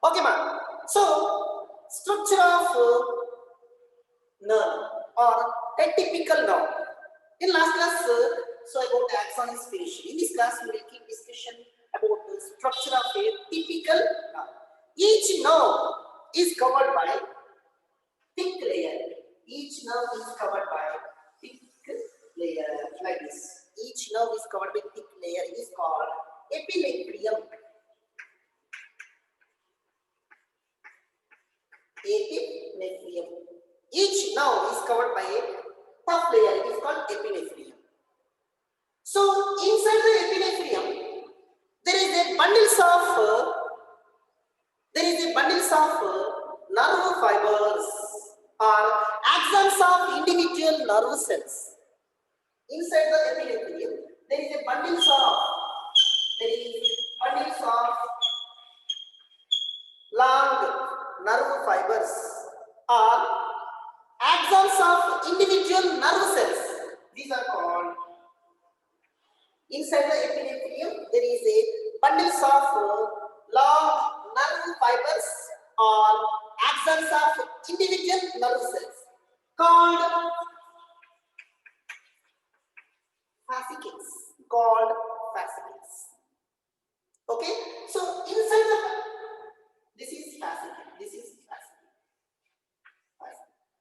Okay, ma'am. So, structure of nerve or a typical nerve. In last class, so about axon is finished. In this class, we will keep discussion about the structure of a typical nerve. Each nerve is covered by thick layer. Each nerve is covered by thick layer like this. Each nerve is covered by thick layer. It is called epinephrium. Epinephrium. Each nerve is covered by a tough layer. It is called epinephrium. So inside the epinephrium, there is a bundles of nerve fibers or axons of individual nerve cells. Inside the epinephrium, there is bundles of long nerve fibers or axons of individual nerve cells. These are called inside the epinephrium. There is a bundles of long nerve fibers or axons of individual nerve cells called fascicles. Okay, so inside the this is fascicle.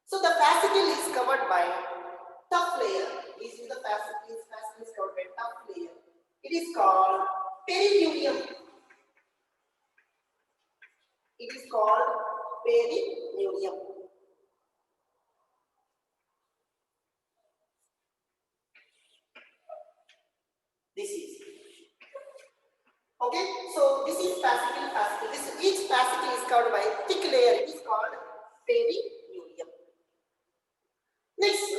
So the fascicle is covered by tough layer. This is the fascicle is covered by tough layer. It is called perineurium. It is called perineurium. This is okay. So this is fascicle. Each fascicle is covered by a thick layer. It is called perineurium. Next,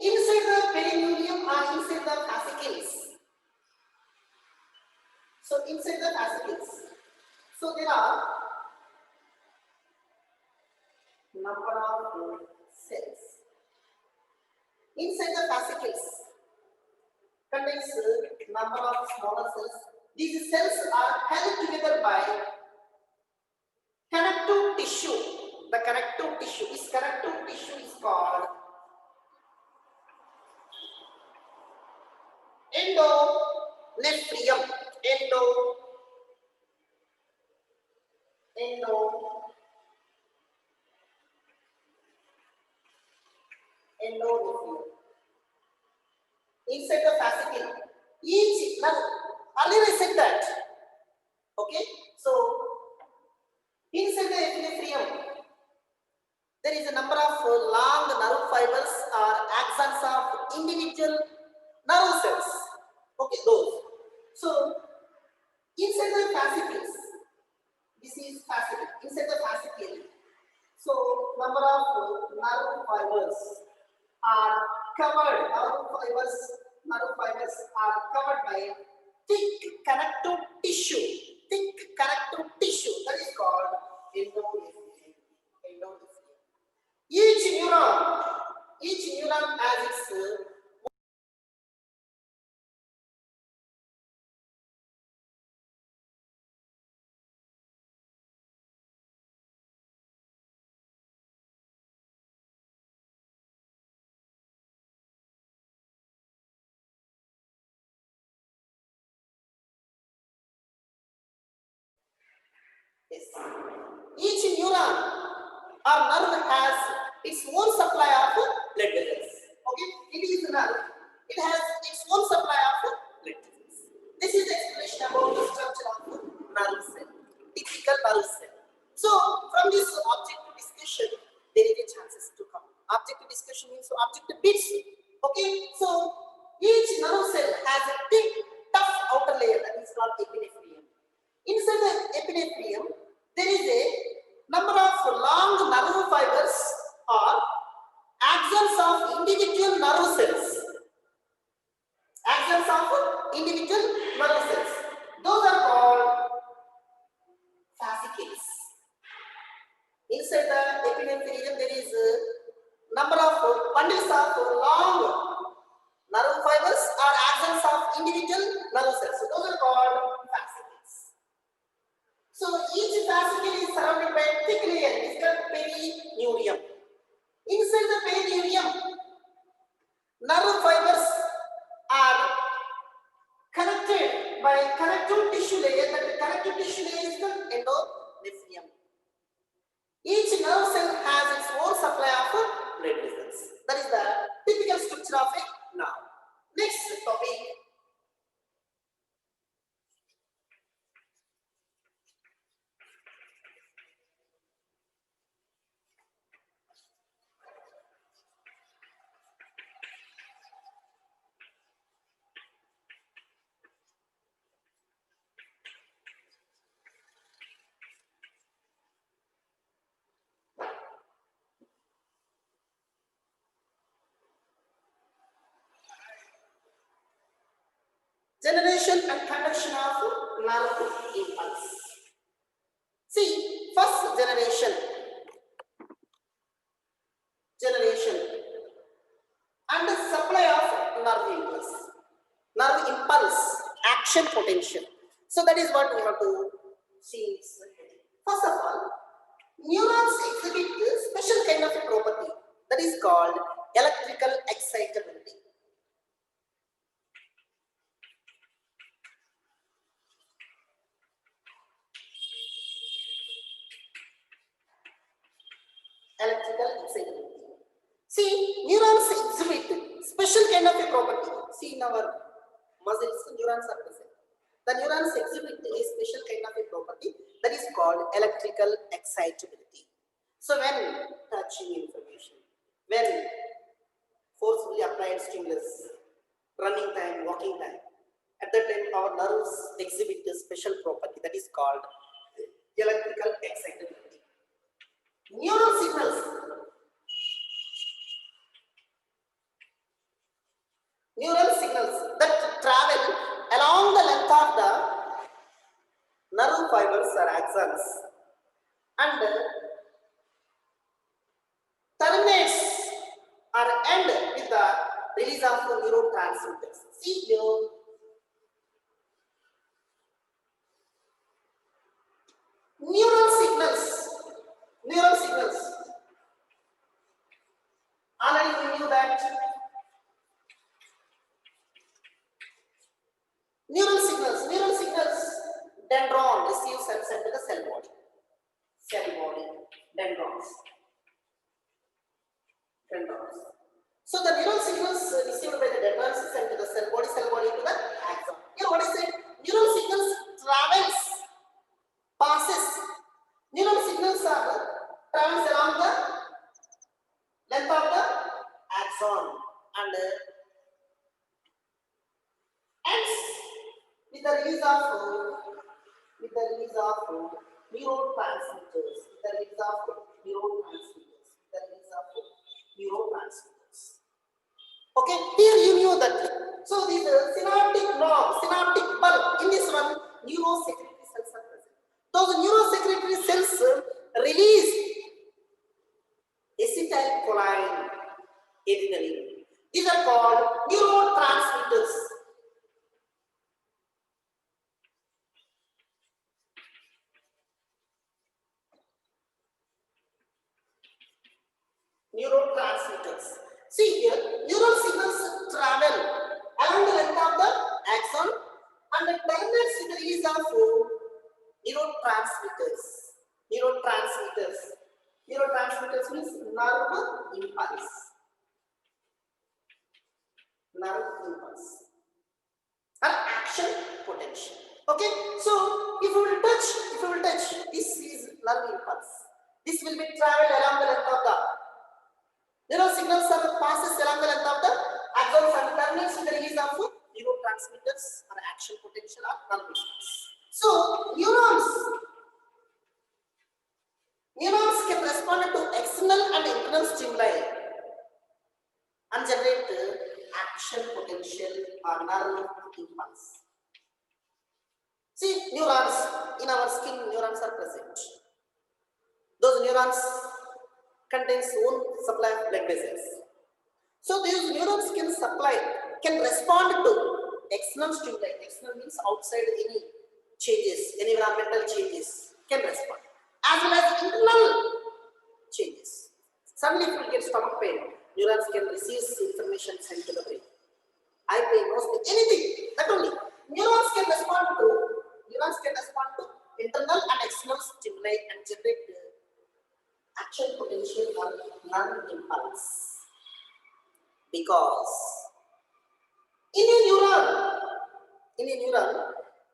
inside the perineurium or inside the fascicles. So inside the fascicles, so there are number of cells. Inside the fascicles contains number of smaller cells. These cells are held together by connective tissue. The connective tissue is called endonephrium. Endonephrium. Inside the fascicle, each earlier I said that. Okay, so inside the epinephrium, there is a number of long nerve fibers or axons of individual nerve cells. Okay, those. So inside the fascicles, this is fascicle. Inside the fascicle, so number of nerve fibers are covered. Nerve fibers are covered by thick connective tissue. That is called endonephrium. Each neuron has its yes. Each neuron or nerve has its own supply of blood vessels. Okay, it is a nerve. It has its own supply of blood vessels. This is the explanation about the structure of nerve cell, typical nerve cell. So, from this objective discussion, there is a chances to come. Objective discussion means objective bits. Okay, so each nerve cell has a thick, tough outer layer that is called epinephrium. Inside the epinephrium, there is a number of long nerve fibers or axons of individual nerve cells. Those are called fascicles. Inside the epinephrium, there is a number of bundles of long nerve fibers or axons of individual nerve cells. So those are called fascicles. So each fascicle is surrounded by a thick layer. It is called perineurium. Inside the perineurium, nerve fibers are connected by connective tissue layer. That connective tissue layer is called endonephrium. Each nerve cell has its own supply of blood vessels. That is the typical structure of a nerve. Next topic. Generation and conduction of nerve impulse. See, first generation and the supply of nerve impulse, action potential. So that is what we have to see. First of all, neurons exhibit a special kind of a property that is called electrical excitability. Electrical excitability. See, neurons exhibit special kind of a property. See, in our muscles, neurons are present. The neurons exhibit a special kind of a property that is called electrical excitability. So, when touching information, when forcefully applied stimulus, running time, walking time, at that time our nerves exhibit a special property that is called electrical excitability. Neural signals that travel along the length of the nerve fibers or axons and terminates or end with the release of neurotransmitters. See here, neural signals. Already we knew that neural signals, dendron receives and sent to the cell body, dendrons. So the neural signals received by the dendrons is sent to the cell body to the axon. Here what is it? Neural signals neural signals travels along the length of the axon and ends with the release of neurotransmitters. Okay, here you knew that. So these synaptic knob, synaptic bulb, in this one, neurosecretory cells are present. Those neurosecretory cells release acetylcholine, adrenaline. These are called neurotransmitters. See here, neural signals travel along the length of the axon and terminates with the release of neurotransmitters. Neurotransmitters means nerve impulse. And action potential. Okay, so if you will touch, this is nerve impulse. This will be traveled along the length of the neural signals are passes along the length of the axons and terminates with the release of neurotransmitters or action potential or nerve impulse. So neurons can respond to external and internal stimuli and generate action potential or nerve impulse. See, neurons in our skin, neurons are present. Those neurons contains own supply of blood vessels. So these neurons can respond to external stimuli. External means outside any changes, any environmental changes. can respond, as well as internal changes. Suddenly, if you get stomach pain, neurons can receive information sent to the brain. Eye pain, nose pain, anything. Not only neurons can respond to internal and external stimuli and generate action potential or non-impulse. Because in a neuron,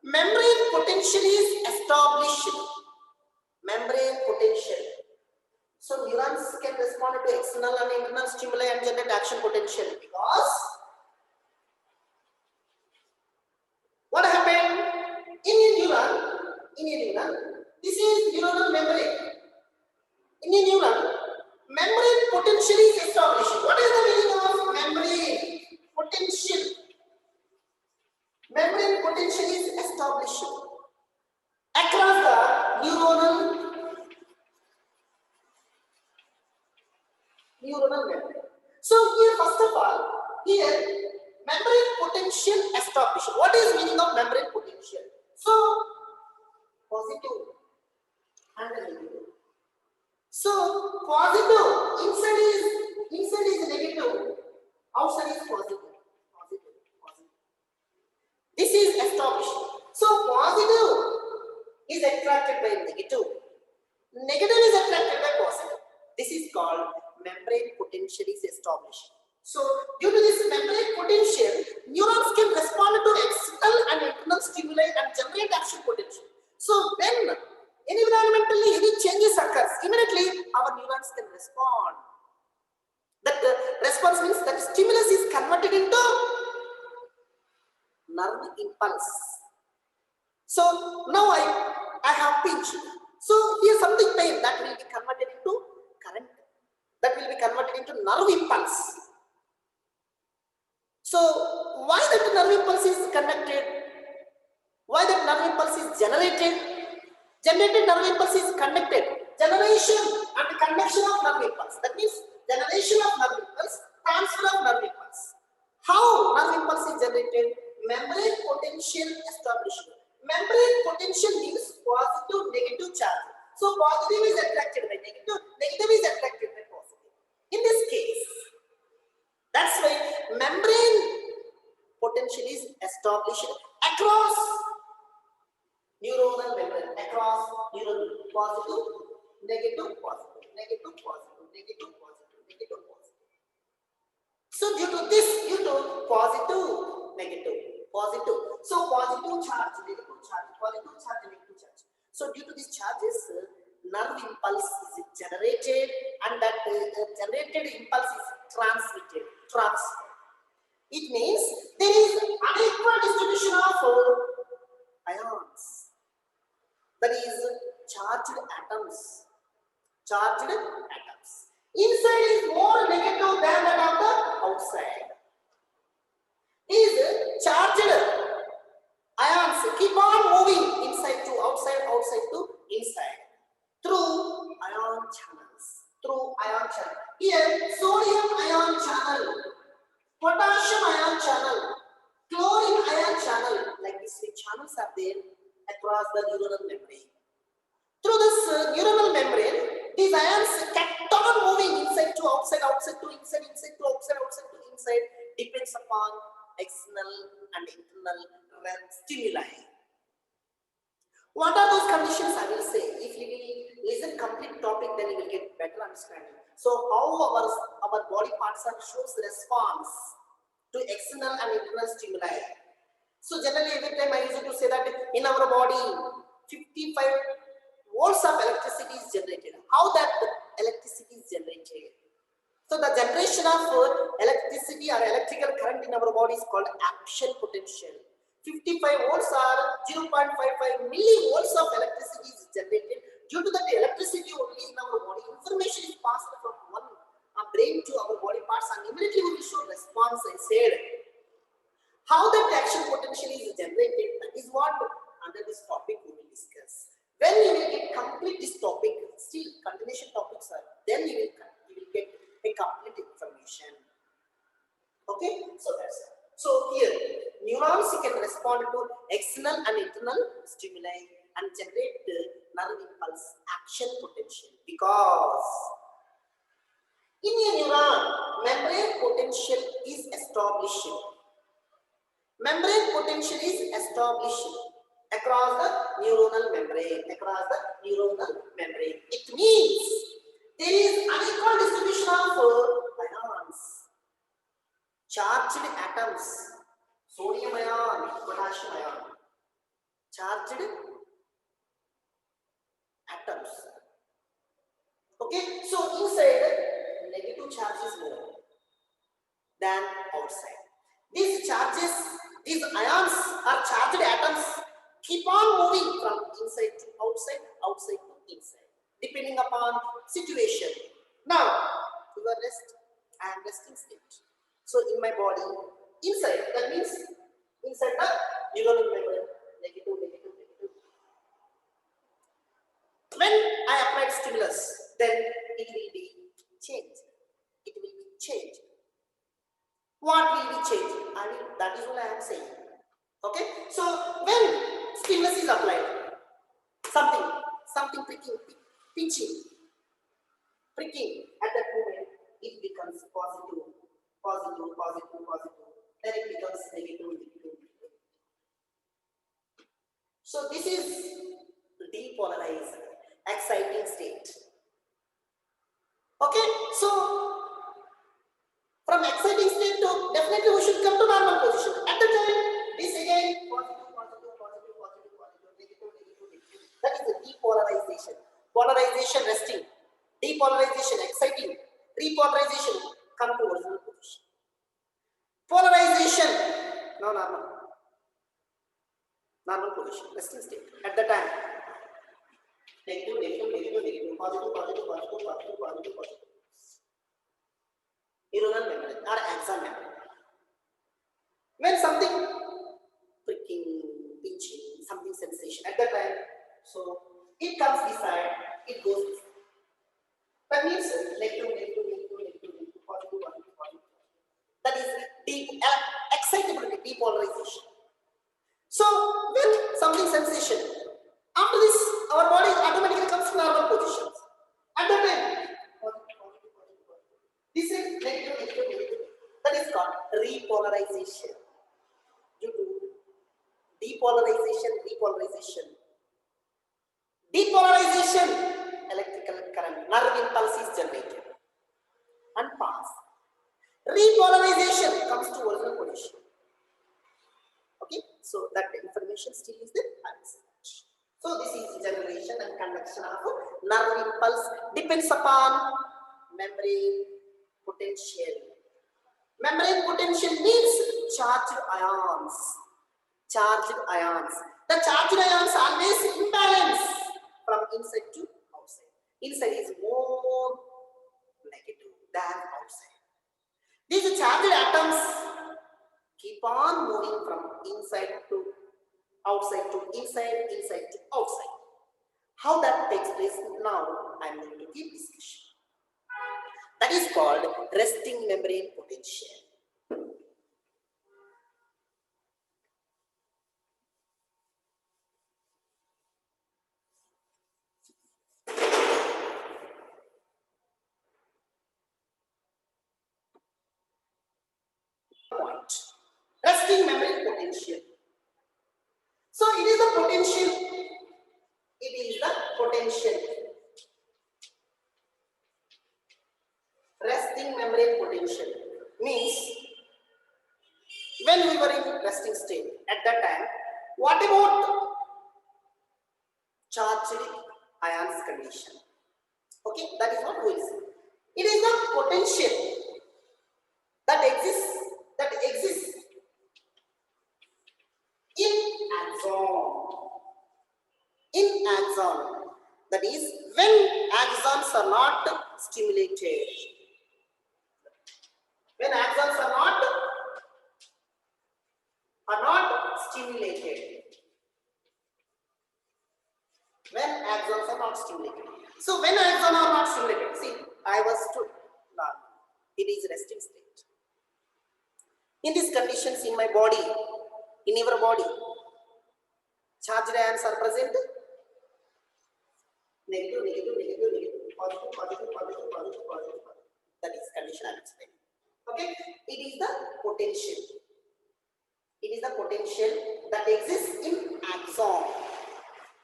membrane potential is established. Membrane potential. So neurons can respond to external and internal stimuli and generate action potential because what happened in a neuron, this is neuronal membrane. In a neuron, membrane potential is established. What is the meaning of membrane potential? Membrane potential is established across the neuronal membrane. So here, first of all, membrane potential established. What is meaning of membrane potential? So positive and negative. So positive inside is negative, outside is positive. This is established. So positive is attracted by negative. Negative is attracted by positive. This is called membrane potential is established. So due to this membrane potential, neurons can respond to external and internal stimuli and generate action potential. So when environmentally any changes occurs, immediately our neurons can respond. That response means that stimulus is converted into nerve impulse. So now I have pinch. So here something pain that will be converted into current. That will be converted into nerve impulse. So why that nerve impulse is connected? Why that nerve impulse is generated? Generated nerve impulse is connected. Generation and connection of nerve impulse. That means generation of nerve impulse, transfer of nerve impulse. How nerve impulse is generated? Membrane potential establishment. Membrane potential means positive, negative charge. So positive is attracted by negative, negative is attracted by positive. In this case, that's why membrane potential is established across neuronal membrane, across neuronal positive, negative, positive, negative, positive, negative, positive, negative, positive. So due to positive, negative, positive. So positive charge, negative charge, positive charge, negative charge. So due to these charges, nerve impulse is generated, and that generated impulse is transmitted, transferred. It means there is unequal distribution of ions. That is charged atoms. Charged atoms. Inside is more negative than that of the outside. These charged ions keep on moving inside to outside, outside to inside through ion channels. Through ion channel. Here, sodium ion channel, potassium ion channel, chlorine ion channel. Like these three channels are there across the neuronal membrane. Through this neuronal membrane, these ions kept on moving inside to outside, outside to inside, inside to outside, outside to inside. Depends upon external and internal stimuli. What are those conditions? I will say. If you will listen complete topic, then you will get better understanding. So how our body parts are shows response to external and internal stimuli. So generally every time I used to say that in our body 55 volts of electricity is generated. How that electricity is generated? So the generation of electricity or electrical current in our body is called action potential. 55 volts or 0.55 millivolts of electricity is generated. Due to that electricity only in our body, information is passed from one brain to our body parts, and immediately we will show response. I said how that action potential is generated. That is what under this topic we will discuss. When you will get complete this topic, still continuation topics are, then you will get a complete information. Okay, so that's it. So here, neurons can respond to external and internal stimuli and generate nerve impulse action potential, because in a neuron, membrane potential is established. Membrane potential is established across the neuronal membrane. It means there is unequal distribution of ions, charged atoms, sodium ion, potassium ion, charged atoms. Okay, so inside negative charge is more than outside. These charges, these ions are charged atoms, keep on moving from inside to outside, outside to inside, depending upon situation. Now, you are rest, I am resting state. So in my body, inside, that means inside the neuronal membrane, negative. When I applied stimulus, then it will be changed. What will be changed? That is what I am saying. Okay. So when stimulus is applied, something pinching, pricking, at that moment it becomes positive. Then it becomes negative. So this is depolarized, exciting state. Okay, so from exciting state to definitely we should come to normal position. At the time, this again positive, negative. That is the depolarization. Polarization resting, depolarization exciting, repolarization come to original position. Polarization no normal position, resting state. At the time, negative, positive. Neuronal membrane or axon membrane. When something pricking, pinching, something sensation at that time, so it comes beside, it goes beside. That means negative, positive. That is excitability, depolarization. So when something sensation, after this, our body automatically comes to normal positions. At that time, this is negative. That is called repolarization. Due to depolarization, electrical current, nerve impulse is generated and pass. Repolarization comes to original position. Okay, so that information still is there. So this is generation and conduction of nerve impulse depends upon membrane potential. Membrane potential means charged ions. The charged ions always imbalance from inside to outside. Inside is more negative than outside. These charged atoms keep on moving from inside to outside to inside to outside. How that takes place now, I am going to give discussion. That is called resting membrane potential. Point. Resting membrane potential. So it is the potential. Resting membrane potential means when we were in resting state, at that time, what about charged ions condition? Okay, that is what we will see. It is the potential that exists in axon. That is when axons are not stimulated. When axons are not stimulated. So when axons are not stimulated, see, I was to normal. It is resting state. In these conditions in my body, in your body, charged ions are present? Negative, negative, negative, negative, positive, positive, positive, positive, positive, positive. That is condition I am explaining. Okay, it is the potential. It is the potential that exists in axon.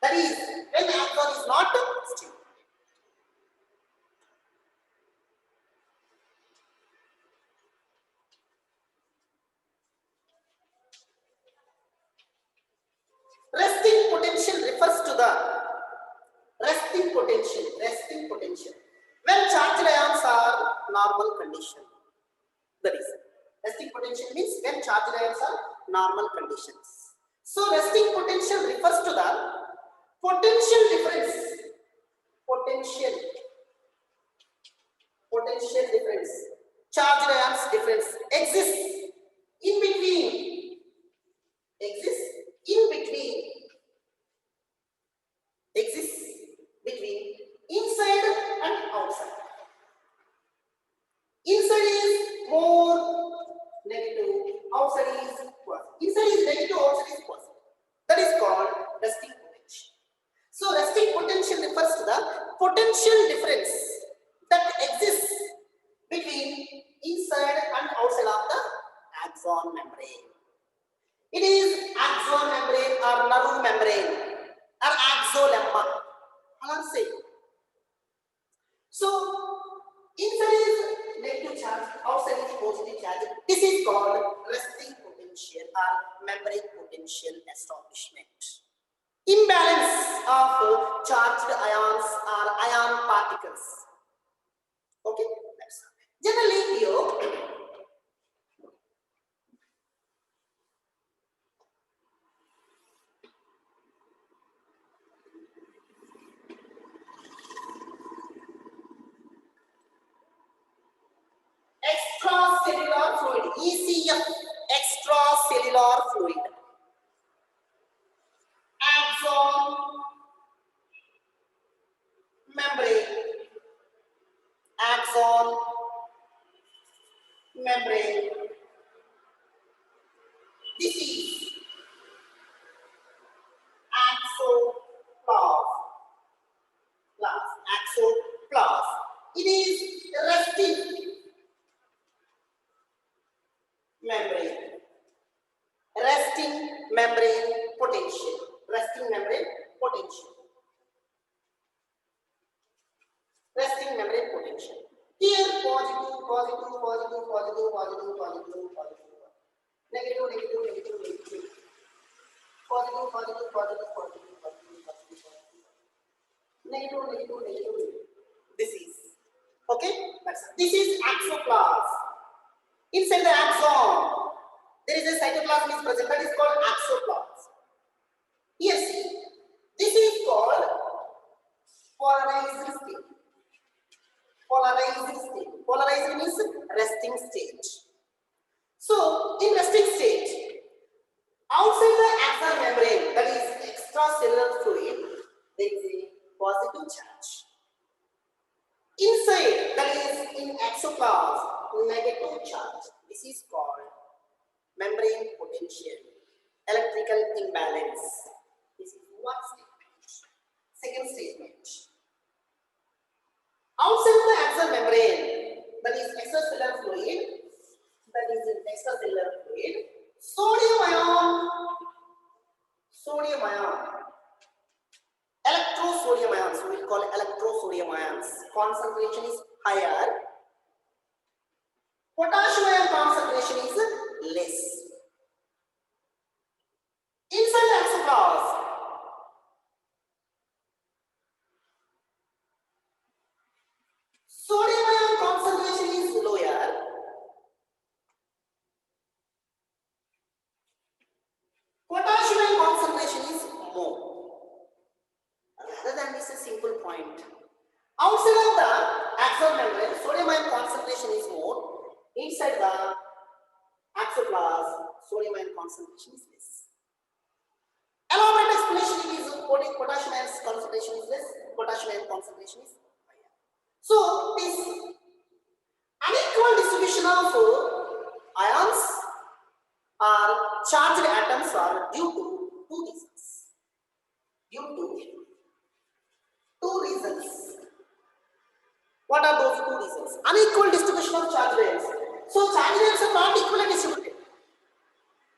That is when axon is not stimulated. Resting potential refers to the resting potential when charged ions are normal condition. That is, resting potential means when charged ions are normal conditions. So resting potential refers to the potential difference, potential difference, charged ions difference exists in between, exists between inside and outside. Inside is more negative, outside is positive. Inside is negative, outside is positive. That is called resting potential. So resting potential refers to the potential difference that exists between inside and outside of the axon membrane. It is axon membrane or nerve membrane or axolemma. Say. So inside is negative charge, outside is positive charge. This is called resting potential or membrane potential establishment. Imbalance of charged ions or ion particles. Okay, next. Generally here, extracellular fluid, ECF, extracellular fluid, axon membrane, axon membrane. This is axoplast. It is resting membrane. Resting membrane potential. Resting membrane potential. Resting membrane potential. Here positive, positive, positive, positive, positive, positive, positive. Negative, negative, negative, negative. Positive, positive, positive, positive, positive, positive. Negative, negative, negative, negative. This is okay. This is axoplast. Inside the axon, there is a cytoplasm is present that is called axoplast. Here see, this is called polarized state. Polarized state. Polarized means resting state. So in resting state, outside the axon membrane, that is extracellular fluid, there is a positive charge. Inside, that is in axoplast, negative charge. This is called membrane potential, electrical imbalance. This is one statement. Second statement. Outside the axon membrane, that is extracellular fluid, sodium ion, electrosodium ions, we will call electrosodium ions. Concentration is higher. Potassium ion concentration is less. Inside the axoplast, sodium ion concentration is lower. Potassium ion concentration is more. Rather than this, a simple point. Outside of the axon membrane, sodium ion concentration is more. Inside the axoplast, sodium ion concentration is less. Elaborate explanation is potassium ion concentration is less, potassium ion concentration is higher. So this unequal distribution of ions or charged atoms are due to two reasons. Due to two reasons. What are those two reasons? Unequal distribution of charge rates. So charge rates are not equally distributed.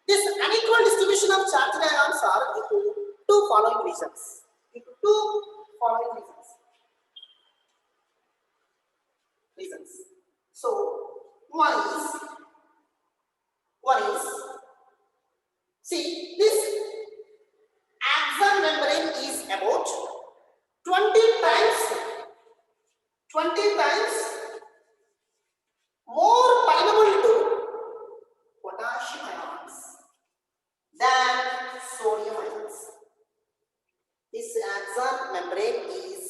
This unequal distribution of charge ions are due to two following reasons. So one is see, this axon membrane is about 20 times more permeable to potassium ions than sodium ions. This axon membrane is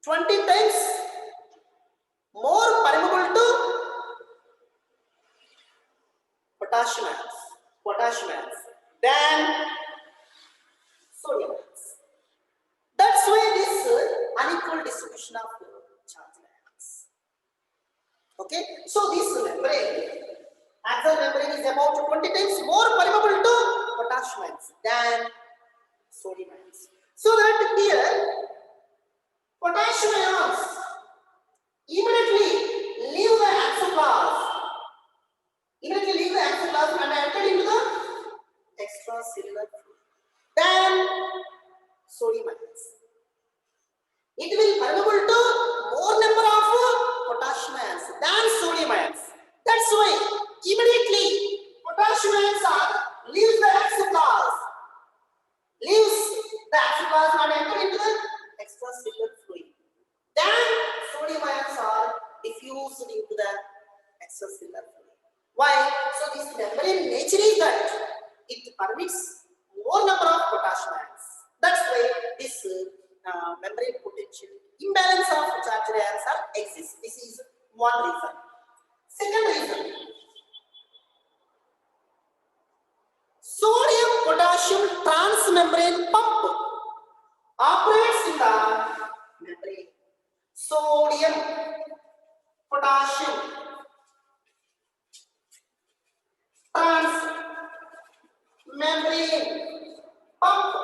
20 times more permeable to potassium ions than sodium ions. That's why this unequal distribution of charge ions. Okay, so this membrane, axon membrane, is about 20 times more permeable to potassium ions than sodium ions. So that here potassium ions immediately leave the axoplasm, and enter into the extracellular fluid than sodium ions. It will permeable to more number of potassium ions than sodium ions. That's why immediately potassium ions leaves the exoplasm and enter into the extracellular fluid. Then sodium ions are diffused into the extracellular fluid. Why? So this membrane nature is that it permits more number of potassium ions. That's why this membrane potential imbalance of charge ions exists. This is one reason. Second reason, sodium potassium transmembrane pump operates in the membrane. Sodium potassium transmembrane pump.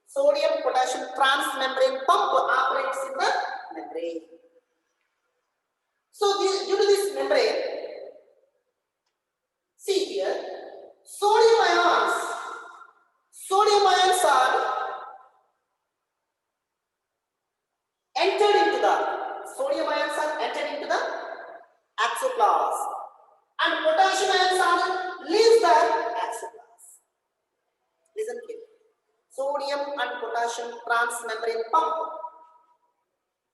Sodium potassium transmembrane pump operates in the membrane. So due to this membrane, see here, sodium ions are entered into the axoplasm, and potassium ions leaves the axoplasm. Listen carefully. Sodium and potassium transmembrane pump.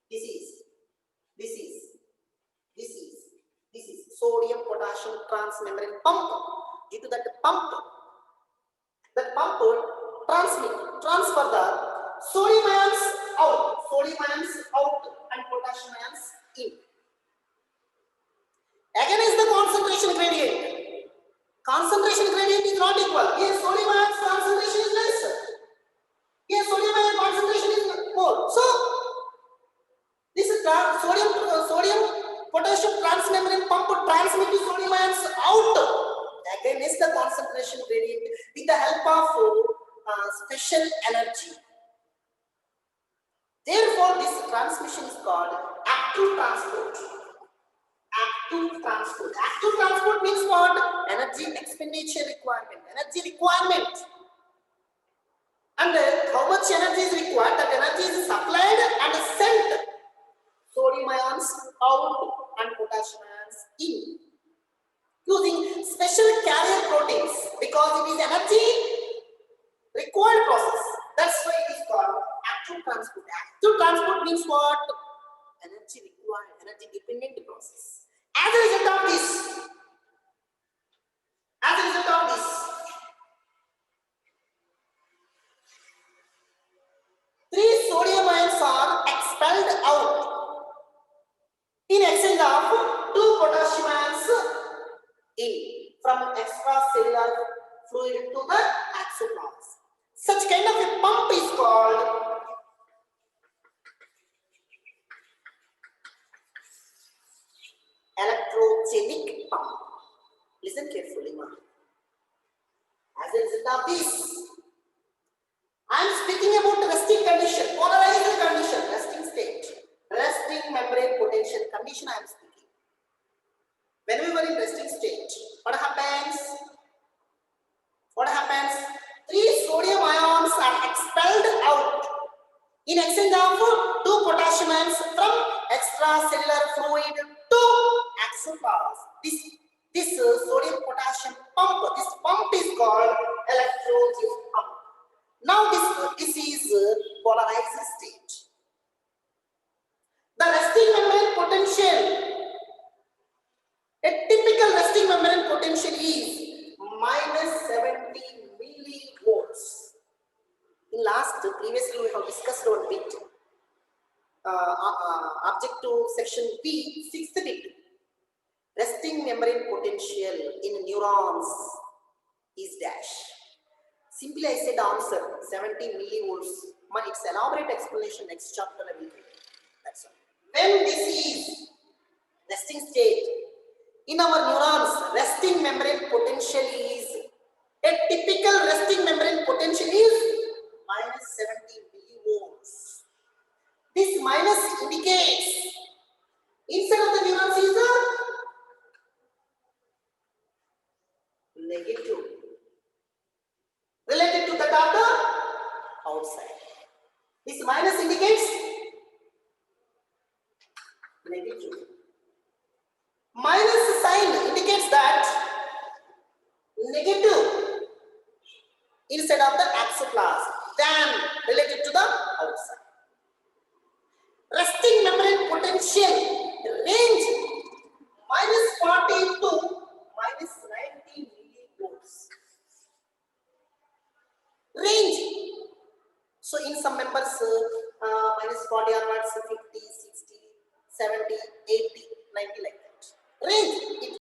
This is sodium potassium transmembrane pump. Due to that pump transfer the sodium ions out and potassium ions in. Again is the concentration gradient. Concentration gradient is not equal. Here sodium ions concentration is less. Here sodium ion concentration is more. So this is sodium potassium transmembrane pump transmitting sodium ions out. Again is the concentration gradient with the help of special energy. Therefore, this transmission is called active transport. Active transport means what? Energy expenditure requirement. And how much energy is required? That energy is supplied and sent. Sodium ions out and potassium ions in, using special carrier proteins, because it is energy required process. That's why it is called active transport. Active transport means what? Energy required, energy dependent process. As a result of this, 3 sodium ions are expelled out in exchange of 2 potassium ions in from extracellular fluid to the axoplasm. Such kind of a pump is called electrogenic pump. Listen carefully, ma. As a result of this, I am speaking about resting condition. in exchange of two potassium ions from extracellular fluid to axoplasm. This sodium potassium pump, this pump is called electrolysis pump. Now this is polarized state. The resting membrane potential, a typical resting membrane potential is minus 70 millivolts. Previously we have discussed one bit. Objective section B, 6th bit. Resting membrane potential in neurons is dash. Simply I said answer 70 millivolts. Its elaborate explanation next chapter I will read. That's all. When this is resting state in our neurons, resting membrane potential is a typical resting membrane potential is minus 70 millivolts. This minus indicates inside of the neurons is a negative related to that of the outside. This minus indicates negative. Minus sign indicates that negative inside of the axoplasm than related to the outside. Resting membrane potential range minus 40 to minus 90 millivolts. Range. So in some members minus 40 onwards, 50, 60, 70, 80, 90 like that. Range